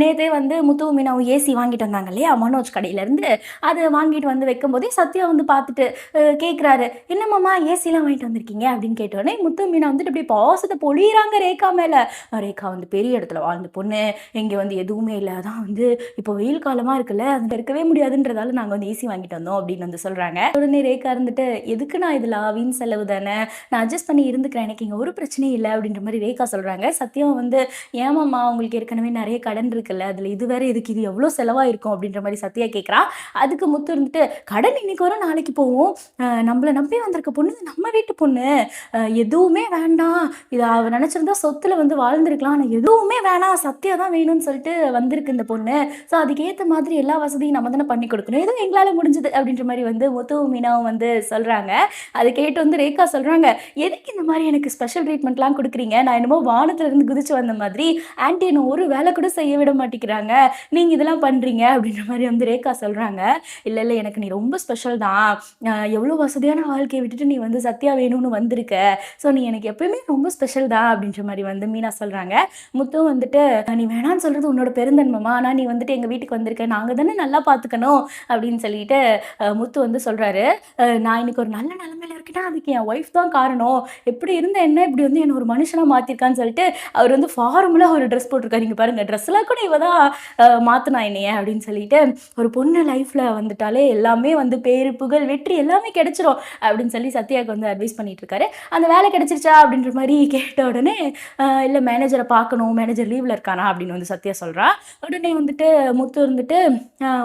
நேத்தே வந்து முத்துவும் மீனாவும் ஏசி வாங்கிட்டு வந்தாங்க இல்லையா மனோஜ் கடையிலேருந்து. அது வாங்கிட்டு வந்து வைக்கும்போதே சத்யா வந்து பார்த்துட்டு கேட்குறாரு, "என்னம்மாம்மா ஏசிலாம் வாங்கிட்டு வந்திருக்கீங்க?" அப்படின்னு கேட்டோடனே முத்து மீனா வந்துட்டு அப்படியே பாசத்தை பொழியிறாங்க ரேகா மேலே. ரேகா வந்து பெரிய இடத்துல வாழ்ந்த பொண்ணு, இங்கே வந்து எதுவுமே இல்லை, அதான் வந்து இப்போ வெயில் காலமாக இருக்குல்ல, அது இருக்கவே முடியாதுன்றதால நாங்கள் வந்து ஏசி வாங்கிட்டு வந்தோம் அப்படின்னு வந்து சொல்கிறாங்க. உடனே ரேகா இருந்துட்டு, எதுக்கு நான் இதில் வீண் செலவு தானே, நான் அட்ஜஸ்ட் பண்ணி இருந்துக்கிறேன், எனக்கு இங்கே ஒரு பிரச்சனையும் இல்லை அப்படின்ற மாதிரி ரேகா சொல்கிறாங்க. சத்யாவும் வந்து, ஏமாம்மா உங்களுக்கு ஏற்கனவே நிறைய கடன் இருக்குல்ல, அதில் இது வேற எதுக்கு, இது எவ்வளோ செலவாயிருக்கும் அப்படின்ற மாதிரி சத்யா கேட்குறா. அதுக்கு முத்து இருந்துட்டு, கடன் இன்னைக்கு வரும் நாளைக்கு போவோம், நம்மளை நம்பி வந்திருக்க பொண்ணு நம்ம வீட்டு பொண்ணு, எதுவுமே வேண்டாம், இது அவ நினச்சிருந்தா சொத்துல வந்து வாழ்ந்துருக்கலாம், ஆனால் எதுவுமே வேணாம், சத்யா தான் வேணும்னு சொல்லிட்டு வந்திருக்கு இந்த பொண்ணு, ஸோ அதுக்கேற்ற மாதிரி எல்லா வசதியும் நம்ம தானே பண்ணி கொடுக்கணும், எதுவும் எங்களால் முடிஞ்சது அப்படின்ற மாதிரி வந்து முத்துவும் மீனாவும் வந்து சொல்கிறாங்க. அதை கேட்டு வந்து ரேகா சொல்கிறாங்க, எதுக்கு இந்த மாதிரி எனக்கு ஸ்பெஷல் ட்ரீட்மெண்ட்லாம் கொடுக்குறீங்க, நான் என்னமோ வானத்துலேருந்து குதிச்சு வந்த மாதிரி, ஆன்ட்டி என்ன ஒரு வேலை கூட செய்ய விட மாட்டேங்கிறாங்க, நீங்கள் இதெல்லாம் பண்ணுறீங்க அப்படின்ற மாதிரி வந்து ரேகா சொல்கிறாங்க. இல்லை இல்லை, எனக்கு நீ ரொம்ப ஸ்பெஷல் தான், எவ்வளோ வசதியான வாழ்க்கையை விட்டுட்டு நீ வந்து சத்யா வேணும்னு வந்திருக்க, ஸோ நீ எனக்கு எப்பயுமே ரொம்ப ஸ்பெஷல் தான் அப்படின்ற மாதிரி வந்து மீனா சொல்கிறாங்க. முத்தும் வந்துட்டு, நீ வேணான்னு சொல்கிறது உன்னோட பெருந்தன்மமா, ஆனால் நீ வந்துட்டு எங்கள் வீட்டுக்கு வந்திருக்க, நாங்கள் தானே நல்லா பார்த்துக்கணும் அப்படின்னு சொல்லிட்டு முத்து வந்து சொல்கிறாரு. நான் இன்னைக்கு ஒரு நல்ல நிலைமையில இருக்கேன்னா அதுக்கு என் ஒய்ஃப் தான் காரணம், எப்படி இருந்த என்ன இப்படி வந்து என்ன ஒரு மனுஷனாக மாற்றிருக்கான்னு சொல்லிட்டு அவர் வந்து ஃபார்முலாக ஒரு ட்ரெஸ் போட்டிருக்காரு, இங்கே பாருங்கள் ட்ரெஸ்லாம் கூட இவ தான் மாற்றினா என்னைய அப்படின்னு சொல்லிட்டு, ஒரு பொண்ணு லைஃப்பில் வந்துட்டாலே எல்லாமே வந்து பேரு புகழ் வெற்றி எல்லாமே கிடைச்சிரும் அப்படின்னு சொல்லி சத்யாவுக்கு வந்து அட்வைஸ் பண்ணிட்டு இருக்காரு. அந்த வேலை கிடைச்சிருச்சா அப்படின்ற மாதிரி கேட்ட உடனே, இல்லை மேனேஜரை பார்க்கணும், மேனேஜர் லீவில் இருக்கானா அப்படின்னு வந்து சத்யா சொல்கிறா. உடனே வந்துட்டு முத்து இருந்துட்டு,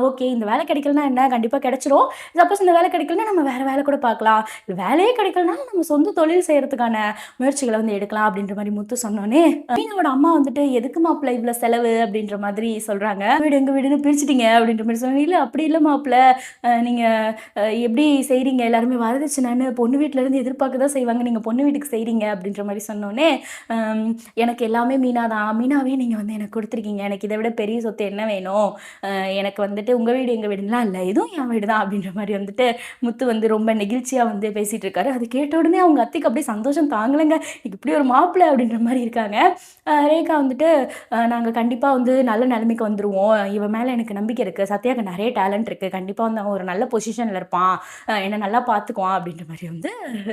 ஓகே இந்த வேலை கிடைக்கலனா என்ன, கண்டிப்பாக கிடைச்சிரும், சப்போஸ் இந்த வேலை கிடைக்கலனா நம்ம வேறு வேலை கூட பார்க்கலாம், வேலையே கிடைக்கலனாலும் நம்ம சொந்த தொழில் செய்கிறதுக்கான முயற்சிகளை வந்து எடுக்கலாம் அப்படின்ற மாதிரி முத்து சொன்னோன்னே, மீனோட அம்மா வந்துட்டு, எதுக்கு மாப்பிள்ள இவ்வளோ செலவு அப்படின்ற மாதிரி சொல்கிறாங்க. வீடு எங்கள் வீடுன்னு பிரிச்சுட்டீங்க அப்படின்ற மாதிரி சொன்னாங்க. இல்லை அப்படி இல்லை மாப்பிள்ள, நீங்கள் எப்படி செய்கிறீங்க, எல்லாருமே வரதட்சணைன்னு பொண்ணு வீட்டிலேருந்து எதிர்பார்க்க தான் செய்வாங்க, நீங்கள் பொண்ணு வீட்டுக்கு செய்கிறீங்க அப்படின்ற மாதிரி சொன்னோன்னே, எனக்கு எல்லாமே மீனா தான், மீனாவே நீங்கள் வந்து எனக்கு கொடுத்துருக்கீங்க, எனக்கு இதை விட பெரிய சொத்து என்ன வேணும், எனக்கு வந்துட்டு உங்கள் வீடு எங்கள் வீடுலாம் இல்லை, இதுவும் என் வீடு தான் அப்படின்ற மாதிரி வந்துட்டு முத்து வந்து ரொம்ப நெகிழ்ச்சியாக வந்து பேசிகிட்டு இருக்காரு. அது கேட்ட உடனே அவங்க அத்தைக்கு அப்படியே சந்தோஷம் தாங்கலைங்க, இப்படி ஒரு மாப்பிள்ளை அப்படின்ற மாதிரி இருக்காங்க. ரேகா வந்துட்டு, நாங்கள் கண்டிப்பாக வந்து நல்ல நிலைமைக்கு வந்துடுவோம், இவன் மேலே எனக்கு நம்பிக்கை இருக்குது, சத்யாவுக்கு நிறைய டேலண்ட் இருக்குது, கண்டிப்பாக வந்து அவன் ஒரு நல்ல பொசிஷனில் இருப்பான், என்னை நல்லா பார்த்துக்குவான் அப்படின்ற மாதிரி வந்து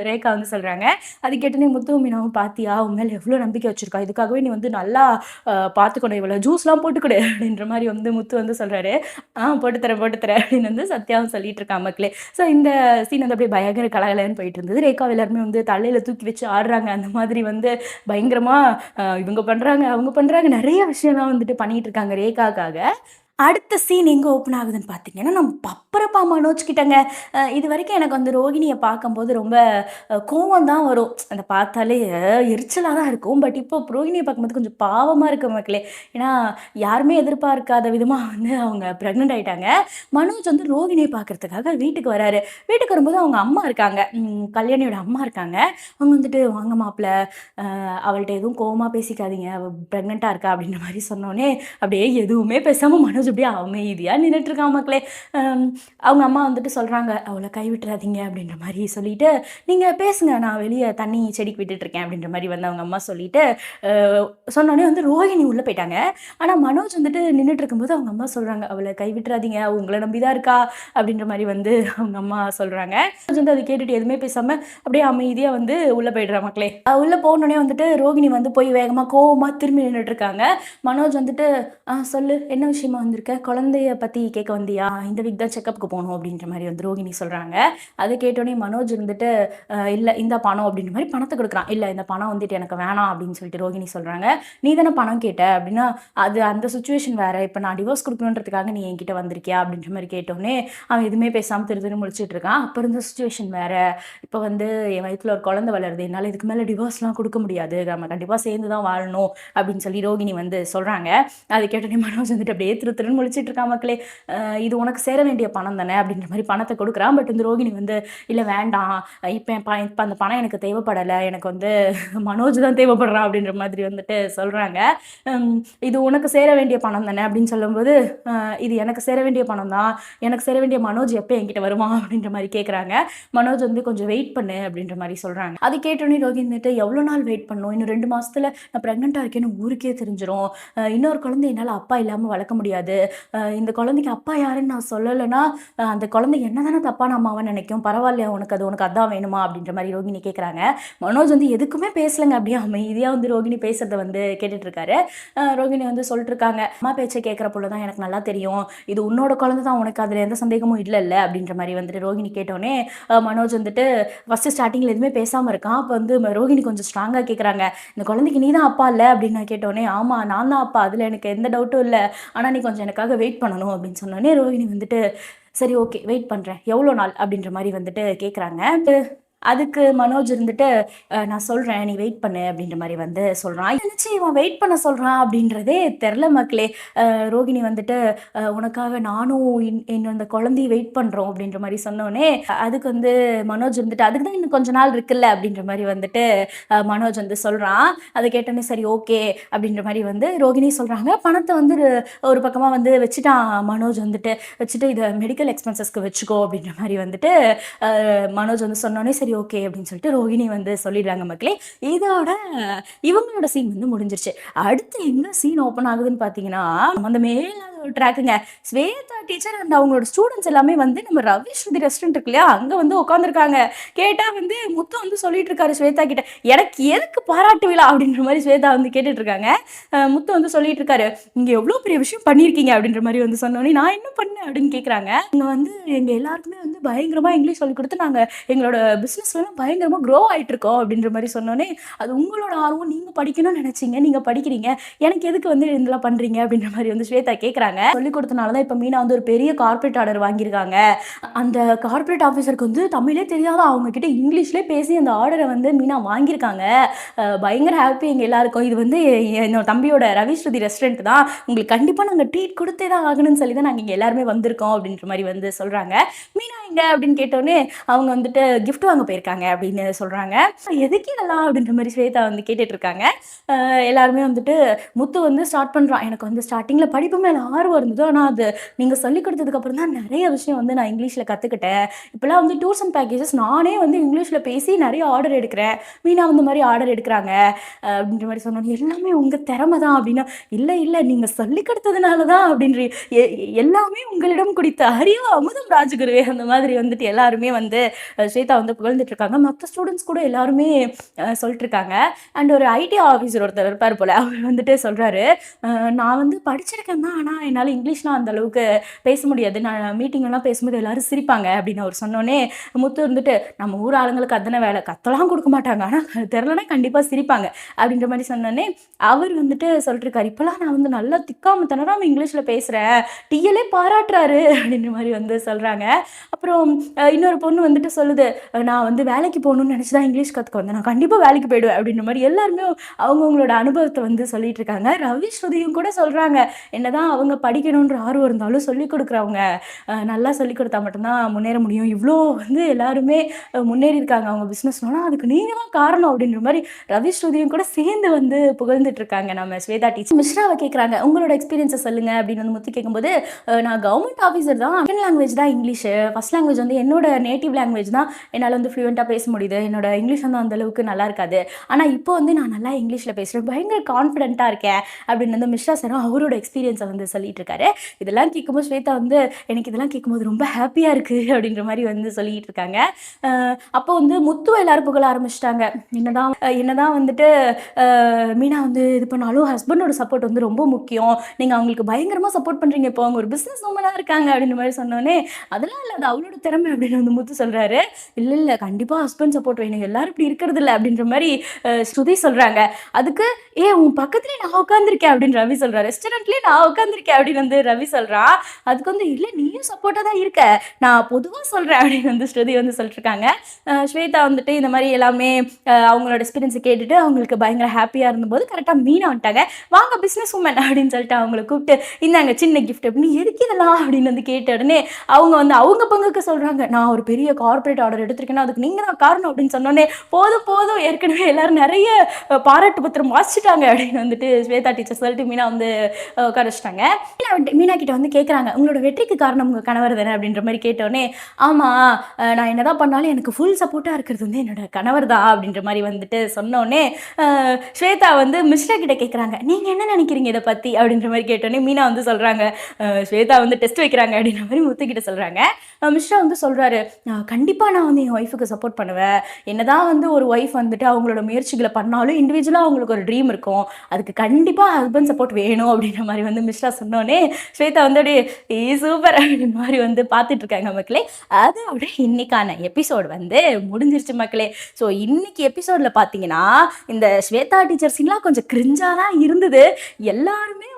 ரேகா வந்து சொல்கிறாங்க. அது கேட்டோன்னே முத்துவும் மீனாவும், பார்த்தியா உன் மேலே எவ்வளோ நம்பிக்கை வச்சுருக்கா, இதுக்காகவே நீ வந்து நல்லா பார்த்துக்கணும், இவ்வளோ ஜூஸ்லாம் போட்டுக்கொடு அப்படின்ற மாதிரி வந்து முத்து வந்து சொல்கிறாரு. போட்டுத்தரேன் அப்படின்னு வந்து சத்யாவும் சொல்லிட்டு இருக்கா மக்களே. ஸோ இந்த சீன் வந்து அப்படியே பயங்கர கலகலன்னு போயிட்டு இருந்தது. ரேகா எல்லாருமே வந்து தலையில் தூக்கி வச்சு ஆடுறாங்க, அந்த மாதிரி வந்து பயங்கரமாக இவங்க பண்ணுறாங்க அவங்க பண்ணுறாங்க, நிறைய விஷயம்லாம் வந்துட்டு பண்ணிகிட்டு இருக்காங்க ரேகாக்காக. அடுத்த சீன் எங்கே ஓப்பன் ஆகுதுன்னு பார்த்தீங்கன்னா, நம்ம பப்பரப்பா மனோஜ் கிட்டங்க. இது வரைக்கும் எனக்கு வந்து ரோகிணியை பார்க்கும்போது ரொம்ப கோவம் தான் வரும், அந்த பார்த்தாலே எரிச்சலாக தான் இருக்கும். பட் இப்போ ரோகிணியை பார்க்கும்போது கொஞ்சம் பாவமாக இருக்கு மக்களே. ஏன்னா யாருமே எதிர்பார்க்காத விதமாக வந்து அவங்க ப்ரெக்னென்ட் ஆகிட்டாங்க. மனோஜ் வந்து ரோகிணியை பார்க்குறதுக்காக வீட்டுக்கு வராரு. வீட்டுக்கு வரும்போது அவங்க அம்மா இருக்காங்க, கல்யாணியோட அம்மா இருக்காங்க. அவங்க வந்துட்டு, வாங்க மாப்பிள்ள, அவள்கிட்ட எதுவும் கோவமாக பேசிக்காதீங்க, அவள் ப்ரெக்னெண்ட்டாக இருக்கா அப்படின்ற மாதிரி சொன்னோன்னே அப்படியே எதுவுமே பேசாமல் மனோஜ் அப்படியே அமைதியாக நின்றுட்டுருக்கான் மக்களே. அவங்க அம்மா வந்துட்டு சொல்கிறாங்க, அவளை கைவிட்டுறாதீங்க அப்படின்ற மாதிரி சொல்லிட்டு, நீங்கள் பேசுங்க, நான் வெளியே தண்ணி செடிக்கு விட்டுட்டுருக்கேன் அப்படின்ற மாதிரி வந்து அவங்க அம்மா சொல்லிட்டு சொன்னோடனே வந்து ரோஹிணி உள்ளே போயிட்டாங்க. ஆனால் மனோஜ் வந்துட்டு நின்றுட்டு இருக்கும்போது அவங்க அம்மா சொல்கிறாங்க, அவளை கைவிட்டுறாதீங்க, உங்களை நம்பி தான் இருக்கா அப்படின்ற மாதிரி வந்து அவங்க அம்மா சொல்கிறாங்க. மனோஜ் வந்து அதை கேட்டுட்டு எதுவுமே பேசாமல் அப்படியே அமைதியாக வந்து உள்ளே போயிடுறா மக்களே. உள்ளே போனோடனே வந்துட்டு ரோகிணி வந்து போய் வேகமாக கோவமாக திரும்பி நின்றுட்டுருக்காங்க. மனோஜ் வந்துட்டு, சொல்லு என்ன விஷயமா வந்திருக்க, குழந்தைய பற்றி கேட்க வந்தியா, இந்த வீக் தான் செக்கப்புக்கு போகணும் அப்படின்ற மாதிரி வந்து ரோகிணி சொல்கிறாங்க. அதை கேட்டோடனே மனோஜ் இருந்துட்டு, இல்லை இந்த பணம் அப்படின்ற மாதிரி பணத்தை கொடுக்குறான். இல்லை இந்த பணம் வந்துட்டு எனக்கு வேணாம் அப்படின்னு சொல்லிட்டு ரோகிணி சொல்கிறாங்க. நீ தானே பணம் கேட்ட அப்படின்னா, அது அந்த சுச்சுவேஷன் வேறு, இப்போ நான் டிவோர்ஸ் கொடுக்கணுன்றதுக்காக நீ என்கிட்ட வந்திருக்கியா அப்படின்ற மாதிரி கேட்டோன்னே அவன் எதுவுமே பேசாமல் திரு முடிச்சுட்டு இருக்கான். அப்போ இருந்த சுச்சுவேஷன் வேறு, இப்போ வந்து என் வயிற்றில் ஒரு குழந்தை வளருது, என்னால் இதுக்கு மேலே டிவோர்ஸ்லாம் கொடுக்க முடியாது, நம்ம கண்டிப்பாக சேர்ந்து தான் வாழணும் அப்படின்னு சொல்லி ரோகிணி வந்து சொல்கிறாங்க. அது கேட்டோடனே மனோஜ் வந்துட்டு அப்படியே திரு திருன்னு முழிச்சிட்டு இருக்கா மக்களே. இது உனக்கு சேர வேண்டிய பணம் தானே அப்படின்ற மாதிரி பணத்தை கொடுக்குறான். பட் இந்த ரோகிணி வந்து இல்லை வேண்டாம், இப்போ அந்த பணம் எனக்கு தேவைப்படலை, எனக்கு வந்து மனோஜ் தான் தேவைப்படுறான் அப்படின்ற மாதிரி வந்துட்டு சொல்கிறாங்க. இது உனக்கு சேர வேண்டிய பணம் தானே அப்படின்னு சொல்லும்போது, இது எனக்கு சேர வேண்டிய பணம் தான், எனக்கு சேர வேண்டிய மனோஜ் எப்போ என்கிட்ட வருமா அப்படின்ற மாதிரி கேட்குறாங்க. மனோஜ் வந்து கொஞ்சம் வெயிட் பண்ணு அப்படின்ற மாதிரி சொல்கிறாங்க. அது கேட்டோன்னே ரோகிணி வந்துட்டு எவ்வளோ நாள் வெயிட் பண்ணணும், இன்னும் 2 மாதத்தில் நான் ப்ரெக்னெண்ட்டாக இருக்கேன்னு ஊருக்கே தெரிஞ்சிடும், இன்னொரு குழந்தை என்னால் அப்பா இல்லாமல் வளர்க்க முடியாது, இந்த குழந்தைக்கு அப்பா யாருன்னு நான் சொல்லலைன்னா அந்த குழந்தை என்ன தானே தப்பான அம்மாவை நினைக்கும், பரவாயில்லையா உனக்கு அதான் வேணுமா அப்படின்ற மாதிரி ரோகிணி கேட்குறாங்க. மனோஜ் வந்து எதுக்குமே பேசலைங்க, அப்படியே அமைதியாக வந்து ரோகிணி பேசுறதை வந்து கேட்டுட்டு இருக்காரு. ரோகிணி வந்து சொல்லிட்டு இருக்காங்க, அம்மா பேச்சை கேட்குற போல தான் எனக்கு நல்லா தெரியும், இது உன்னோட குழந்தை தான், உனக்கு அதில் எந்த சந்தேகமும் இல்லை அப்படின்ற மாதிரி வந்துட்டு ரோகிணி கேட்டோன்னே மனோஜ் வந்துட்டு ஃபஸ்ட்டு ஸ்டார்டிங்கில் எதுவுமே பேசாமல் இருக்கான். அப்போ வந்து ரோகிணி கொஞ்சம் ஸ்ட்ராங்காக கேட்குறாங்க, இந்த குழந்தைக்கு நீ தான் அப்பா இல்லை அப்படின்னு நான் கேட்டோன்னே, ஆமாம் நான் தான் அப்பா, அதில் எனக்கு எந்த டவுட்டும் இல்லை, ஆனால் நீ கொஞ்சம் எனக்காக வெயிட் பண்ணணும் அப்படின்னு சொன்னோன்னே ரோகிணி வந்துட்டு சரி ஓகே வெயிட் பண்ணுறேன், எவ்வளோ நாள் அப்படின்ற மாதிரி வந்துட்டு கேட்குறாங்க. அதுக்கு மனோஜ் இருந்துட்டு நான் சொல்கிறேன் நீ வெயிட் பண்ணு அப்படின்ற மாதிரி வந்து சொல்கிறான். நினச்சி இவன் வெயிட் பண்ண சொல்கிறான் அப்படின்றதே தெரில மக்களே. ரோகிணி வந்துட்டு உனக்காக நானும் இந்த குழந்தைய வெயிட் பண்ணுறோம் அப்படின்ற மாதிரி சொன்னோன்னே, அதுக்கு வந்து மனோஜ் இருந்துட்டு அதுக்கு தான் இன்னும் கொஞ்ச நாள் இருக்குல்ல அப்படின்ற மாதிரி வந்துட்டு மனோஜ் வந்து சொல்கிறான். அதை கேட்டோன்னே சரி ஓகே அப்படின்ற மாதிரி வந்து ரோகிணி சொல்கிறாங்க. பணத்தை வந்து ஒரு பக்கமாக வந்து வச்சுட்டான் மனோஜ் வந்துட்டு, வச்சுட்டு இதை மெடிக்கல் எக்ஸ்பென்சஸ்க்கு வச்சுக்கோ அப்படின்ற மாதிரி வந்துட்டு மனோஜ் வந்து சொன்னோன்னே சரி ஓகே அப்படின்னு சொல்லிட்டு ரோகிணி வந்து சொல்லிடுறாங்க மக்களே. இதோட இவங்களோட சீன் வந்து முடிஞ்சிருச்சு. அடுத்து எங்க சீன் ஓப்பன் ஆகுதுன்னு பார்த்தீங்கன்னா, அந்த மேல ட்ராக்குங்க, ஸ்வேதா டீச்சர் அண்ட் அவங்களோட ஸ்டூடெண்ட்ஸ் எல்லாமே வந்து நம்ம ரவி ஸ்ருதி ரெஸ்டாரண்ட் இருக்கு இல்லையா, அங்கே வந்து உட்காந்துருக்காங்க. கேட்டால் வந்து முத்து வந்து சொல்லிட்டு இருக்காரு ஸ்வேதா கிட்ட, எனக்கு எதுக்கு பாராட்டு விழா அப்படின்ற மாதிரி ஸ்வேதா வந்து கேட்டுட்டு இருக்காங்க. முத்து வந்து சொல்லிட்டு இருக்காரு, இங்கே எவ்வளோ பெரிய விஷயம் பண்ணியிருக்கீங்க அப்படின்ற மாதிரி வந்து சொன்னோன்னே, நான் என்ன பண்ணேன் அப்படின்னு கேட்குறாங்க. இங்கே வந்து எங்கள் எல்லாருக்குமே வந்து பயங்கரமாக இங்கிலீஷ் சொல்லி கொடுத்து நாங்கள் எங்களோட பிஸ்னஸ்லாம் பயங்கரமாக க்ரோ ஆகிட்டு இருக்கோம் அப்படின்ற மாதிரி சொன்னோன்னே, அது உங்களோட ஆர்வம், நீங்கள் படிக்கணும்னு நினச்சிங்க, நீங்கள் படிக்கிறீங்க, எனக்கு எதுக்கு வந்து இதெல்லாம் பண்ணுறீங்க அப்படின்ற மாதிரி வந்து ஸ்வேதா கேட்குறாங்க. சொல்லி கொடுத்தனால தான் இப்போ மீனா வந்து ஒரு பெரிய கார்பரேட் ஆர்டர் வாங்கியிருக்காங்க. அந்த கார்பரேட் ஆஃபீஸருக்கு வந்து தமிழே தெரியாத அவங்க கிட்ட இங்கிலீஷ்லேயே பேசி அந்த ஆர்டரை வந்து மீனா வாங்கியிருக்காங்க. பயங்கர ஹாப்பி எங்கள் எல்லாருக்கும். இது வந்து என்னோட தம்பியோட ரவி ஸ்ருதி ரெஸ்டாரண்ட் தான், உங்களுக்கு கண்டிப்பாக நாங்கள் ட்ரீட் கொடுத்தே தான் ஆகணும்னு சொல்லி தான் நாங்கள் இங்கே எல்லாருமே வந்திருக்கோம் அப்படின்ற மாதிரி வந்து சொல்கிறாங்க. மீனா எங்க அப்படின்னு கேட்டோன்னே அவங்க வந்துட்டு கிஃப்ட் வாங்க போயிருக்காங்க அப்படின்னு சொல்கிறாங்க. எதுக்கு இதெல்லாம் அப்படின்ற மாதிரி ஸ்வேதா வந்து கேட்டுட்டு இருக்காங்க. எல்லாருமே வந்துட்டு முத்து வந்து ஸ்டார்ட் பண்ணுறான், எனக்கு வந்து ஸ்டார்டிங்கில் படிப்பு மேலே ஆர்வம் இருந்தது, ஆனால் அது நீங்கள் சொல்லிக் கொடுத்ததுக்கப்புறம் தான் நிறைய விஷயம் வந்து நான் இங்கிலீஷில் கற்றுக்கிட்டேன். இப்போலாம் வந்து டூர்ஸ் அண்ட் பேக்கேஜஸ் நானே வந்து இங்கிலீஷில் பேசி நிறைய ஆர்டர் எடுக்கிறேன், மீனா வந்து மாதிரி ஆர்டர் எடுக்கிறாங்க அப்படின்ற மாதிரி சொன்னோம். எல்லாமே உங்கள் திறமை தான் அப்படின்னா, இல்லை இல்லை நீங்கள் சொல்லிக் கொடுத்ததுனால தான் அப்படின்ற, எல்லாமே உங்களிடம் குடித்த அறிவு அமுதம் ராஜகுருவே அந்த மாதிரி வந்துட்டு எல்லாருமே வந்து ஸ்வேதா வந்து புகழ்ந்துட்டு இருக்காங்க. மற்ற ஸ்டூடெண்ட்ஸ் கூட எல்லாருமே சொல்லிட்டு இருக்காங்க. அண்ட் ஒரு ஐடி ஆஃபீஸர் ஒருத்தர் இருப்பார் போல், அவர் வந்துட்டு சொல்கிறாரு, நான் வந்து படிச்சிருக்கேன் தான், ஆனால் என்னால் இங்கிலீஷ்லாம் அந்த அளவுக்கு பேச முடியாது, நான் மீட்டிங்கெல்லாம் பேசும்போது எல்லாரும் சிரிப்பாங்க அப்படின்னு அவர் சொன்னோன்னே, முத்து இருந்துட்டு நம்ம ஊர் ஆளுங்களுக்கு அத்தனை வேலை கத்தலாம் கொடுக்க மாட்டாங்க, ஆனால் தெரிலனா கண்டிப்பாக சிரிப்பாங்க அப்படின்ற மாதிரி சொன்னோன்னே, அவர் வந்துட்டு சொல்லிட்டுருக்காரு, இப்போலாம் நான் வந்து நல்லா திக்காம திணறாம இங்கிலீஷில் பேசுகிறேன், டிஎல்ஏ பாராட்டுறாரு அப்படின்ற மாதிரி வந்து சொல்கிறாங்க. அப்புறம் இன்னொரு பொண்ணு வந்துட்டு சொல்லுது, நான் வந்து வேலைக்கு போகணும்னு நினச்சி தான் இங்கிலீஷ் கற்றுக்க வந்தேன், நான் கண்டிப்பாக வேலைக்கு போயிடுவேன் அப்படின்ற மாதிரி எல்லாருமே அவங்கவுங்களோட அனுபவத்தை வந்து சொல்லிட்டு இருக்காங்க. ரவி ஸ்ருதியும் கூட சொல்கிறாங்க, என்னதான் அவங்க படிக்கணுன்ற ஆர்வம் இருந்தாலும் சொல்லிக் கொடுக்குறவங்க நல்லா சொல்லிக் கொடுத்தா மட்டும்தான் முன்னேற முடியும், இவ்வளோ வந்து எல்லாருமே முன்னேறி இருக்காங்க அவங்க பிஸ்னஸ்னாலும் அதுக்கு நீங்கள் தான் காரணம் அப்படின்ற மாதிரி ரவி ஸ்ருதியும் கூட சேர்ந்து வந்து புகழ்ந்துட்டு இருக்காங்க. நம்ம ஸ்வேதா டீச்சர் மிஸ்ராவை கேட்குறாங்க, உங்களோட எக்ஸ்பீரியன்ஸை சொல்லுங்கள் அப்படின்னு வந்து முத்து கேட்கும்போது, நான் கவர்மெண்ட் ஆஃபீஸர் தான், செகண்ட் லாங்குவேஜ் தான் இங்கிலீஷு, ஃபஸ்ட் லாங்குவேஜ் வந்து என்னோட நேட்டிவ் லாங்குவேஜ் தான், என்னால் வந்து ஃப்ளூயண்ட்டாக பேச முடியுது, என்னோட இங்கிலீஷ் வந்து அந்தளவுக்கு நல்லா இருக்காது, ஆனால் இப்போ வந்து நான் நல்லா இங்கிலீஷில் பேசுகிறேன், பயங்கர கான்ஃபிடென்ட்டாக இருக்கேன் அப்படின்னு வந்து மிஸ்ரா சாரும் அவரோட எக்ஸ்பீரியன்ஸை வந்து சொல்லிட்டு இருக்காரு. இதெல்லாம் கேட்கும்போது ஸ்வேதா வந்து எனக்கு இதெல்லாம் கேட்கும்போது ரொம்ப ஹாப்பியாக இருக்குது அப்படின்ற மாதிரி வந்து சொல்லிட்டு இருக்காங்க. அப்போ வந்து முத்துவை எல்லாரும் புகழ ஆரம்பிச்சிட்டாங்க. என்னதான் வந்துட்டு மீனா வந்து இது பண்ணாலும் ஹஸ்பண்டோட சப்போர்ட் வந்து ரொம்ப முக்கியம், நீங்கள் அவங்களுக்கு பயங்கரமாக சப்போர்ட் பண்ணுறீங்க, இப்போ அவங்க ஒரு பிஸ்னஸ் உமனாக இருக்காங்க அப்படின்ற மாதிரி சொன்னோன்னே, அதெல்லாம் இல்லை அது அவளோட திறமை அப்படின்னு வந்து முத்து சொல்கிறாரு. இல்லை இல்லை கண்டிப்பா ஹஸ்பண்ட் சப்போர்ட் வேணும், எல்லாரும் இப்படி இருக்கிறது இல்ல அப்படின்ற மாதிரி ஸ்ருதி சொல்றாங்க. அதுக்கு உன் பக்கத்துலயே நான் உட்காந்துருக்கேன் அப்படின்னு ரவி சொல்றாரு. ரெஸ்டாரண்ட்லயே நான் உட்காந்துருக்கேன் அப்படின்னு வந்து ரவி சொல்றான். அதுக்கு வந்து இல்ல நீயும் சப்போர்ட்டா தான் இருக்க, நான் பொதுவா சொல்றேன் அப்படின்னு வந்து ஸ்ருதி வந்து சொல்லிட்டு இருக்காங்க. ஸ்வேதா வந்துட்டு இந்த மாதிரி எல்லாமே அவங்களோட எக்ஸ்பீரியன்ஸை கேட்டுட்டு அவங்களுக்கு பயங்கர ஹாப்பியா இருந்தபோது கரெக்டா மீனா வந்துட்டாங்க. வாங்க பிசினஸ் உமன் அப்படின்னு சொல்லிட்டு அவங்களை கூப்பிட்டு இந்தாங்க சின்ன கிஃப்ட் அப்படின்னு எதுக்கு இதெல்லாம் அப்படின்னு வந்து கேட்ட உடனே அவங்க வந்து அவங்க பங்குக்கு சொல்றாங்க, நான் ஒரு பெரிய கார்பரேட் ஆர்டர் எடுத்திருக்கேன்னா அதுக்கு நீங்க தான் காரணம் அப்படின்னு சொன்னோடனே போதும் போதும் ஏற்கனவே எல்லாரும் நிறைய பாராட்டு பத்திரம் வாசிச்சுட்டாங்க அப்படின்னு வந்துட்டு ஸ்வேதா டீச்சர் சொல்லிட்டு மீனா வந்து உட்கார வச்சுட்டாங்க. மீனா கிட்ட வந்து கேட்குறாங்க, உங்களோட வெற்றிக்கு காரணம் உங்கள் கணவர் தானே அப்படின்ற மாதிரி கேட்டோடனே ஆமாம் நான் என்னதான் பண்ணாலும் எனக்கு ஃபுல் சப்போர்ட்டாக இருக்கிறது வந்து என்னோட கணவர் தான் அப்படின்ற மாதிரி வந்துட்டு சொன்னோடனே ஸ்வேதா வந்து மிஸ்ரா கிட்ட கேட்குறாங்க, நீங்கள் என்ன நினைக்கிறீங்க இதை பற்றி அப்படின்ற மாதிரி கேட்டோடனே மீனா வந்து சொல்கிறாங்க, ஸ்வேதா வந்து டெஸ்ட் வைக்கிறாங்க அப்படின்ற மாதிரி முத்துக்கிட்ட சொல்கிறாங்க. மிஸ்ரா வந்து சொல்கிறாரு, கண்டிப்பாக நான் வந்து என் ஒய்ஃபுக்கு சப்போர்ட் பண்ணுவேன், என்னதான் வந்து ஒரு ஒய்ஃப் வந்துட்டு அவங்களோட முயற்சிகளை பண்ணாலும் இண்டிவிஜுவலாக அவங்களுக்கு ஒரு ட்ரீம் இருக்கும், அதுக்கு கண்டிப்பாக ஹஸ்பண்ட் சப்போர்ட் வேணும் அப்படின்ற மாதிரி வந்து மிஸ்ரா சொன்னோடனே ஸ்வேதா வந்து அப்படியே சூப்பர் அப்படின்ற மாதிரி வந்து பார்த்துட்டு இருக்காங்க மக்களே. அது அப்படியே இன்னைக்கான எபிசோடு வந்து முடிஞ்சிருச்சு மக்களே. ஸோ இன்னைக்கு எபிசோடில் பார்த்தீங்கன்னா இந்த ஸ்வேதா டீச்சர் சீன்லாம் கொஞ்சம் கிரிஞ்சாக தான் இருந்தது. எல்லாருமே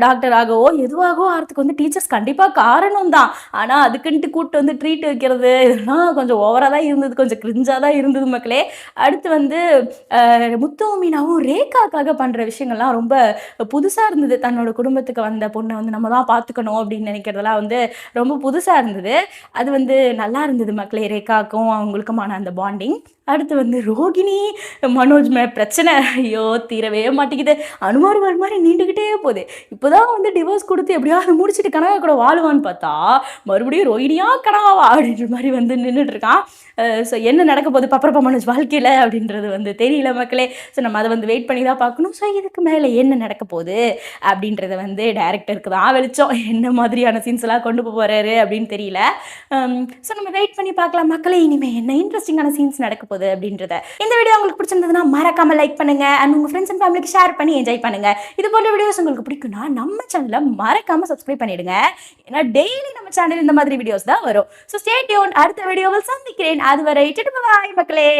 டாக்டர் ஆகவோ எதுவாகவோ ஆகிறதுக்கு வந்து டீச்சர்ஸ் கண்டிப்பாக காரணம் தான். ஆனால் அதுக்குன்ட்டு கூப்பிட்டு வந்து ட்ரீட் வைக்கிறது இதெல்லாம் கொஞ்சம் ஓவராக தான் இருந்தது, கொஞ்சம் கிரிஞ்சாக தான் இருந்தது மக்களே. அடுத்து வந்து முத்து மீனாவும் ரேகாக்காக பண்ணுற விஷயங்கள்லாம் ரொம்ப புதுசாக இருந்தது. தன்னோட குடும்பத்துக்கு வந்த பொண்ணை வந்து நம்ம தான் பார்த்துக்கணும் அப்படின்னு நினைக்கிறதெல்லாம் வந்து ரொம்ப புதுசாக இருந்தது. அது வந்து நல்லா இருந்தது மக்களே, ரேகாக்கும் அவங்களுக்குமான அந்த பாண்டிங். அடுத்து வந்து ரோகிணி மனோஜ் பிரச்சனை ஐயோ தீரவே மாட்டேங்குது, அனுமார் மாதிரி நீண்டுக்கிட்டே போகுது. இப்போதான் வந்து டிவோர்ஸ் கொடுத்து எப்படியாவது முடிச்சுட்டு கனவா கூட வாழுவான்னு பார்த்தா மறுபடியும் ரோஹிணியா கனவாவா அப்படின்ற மாதிரி வந்து நின்றுட்டு இருக்கான். ஸோ என்ன நடக்க போகுது பப்பரப்பா மனோஜ் வாழ்க்கையில் அப்படின்றது வந்து தெரியல மக்களே. ஸோ நம்ம அதை வந்து வெயிட் பண்ணி தான் பார்க்கணும். ஸோ இதுக்கு மேலே என்ன நடக்க போகுது அப்படின்றத வந்து டைரக்டருக்கு தான் வெளிச்சம், என்ன மாதிரியான சீன்ஸ் எல்லாம் கொண்டு போகிறாரு அப்படின்னு தெரியல. ஸோ நம்ம வெயிட் பண்ணி பார்க்கலாம் மக்களே, இனிமேல் என்ன இன்ட்ரெஸ்டிங்கான சீன்ஸ் நடக்க போகுது அப்படின்றத. இந்த வீடியோ உங்களுக்கு பிடிச்சிருந்ததுன்னா மறக்காம லைக் பண்ணுங்க அண்ட் உங்கள் ஃப்ரெண்ட்ஸ் அண்ட் ஃபேமிலிக்கு ஷேர் பண்ணி என்ஜாய் பண்ணுங்க. இது போன்ற வீடியோஸ் உங்களுக்கு பிடிக்கும்னா நம்ம சேனலை மறக்காம சப்ஸ்கிரைப் பண்ணிடுங்க. ஏன்னா டெய்லி நம்ம சேனல் இந்த மாதிரி வீடியோஸ் தான் வரும். ஸோ ஸ்டே டியூன்ட், அடுத்த வீடியோவில் சந்திக்கிறேன். அதுவரை பாய் மக்களே.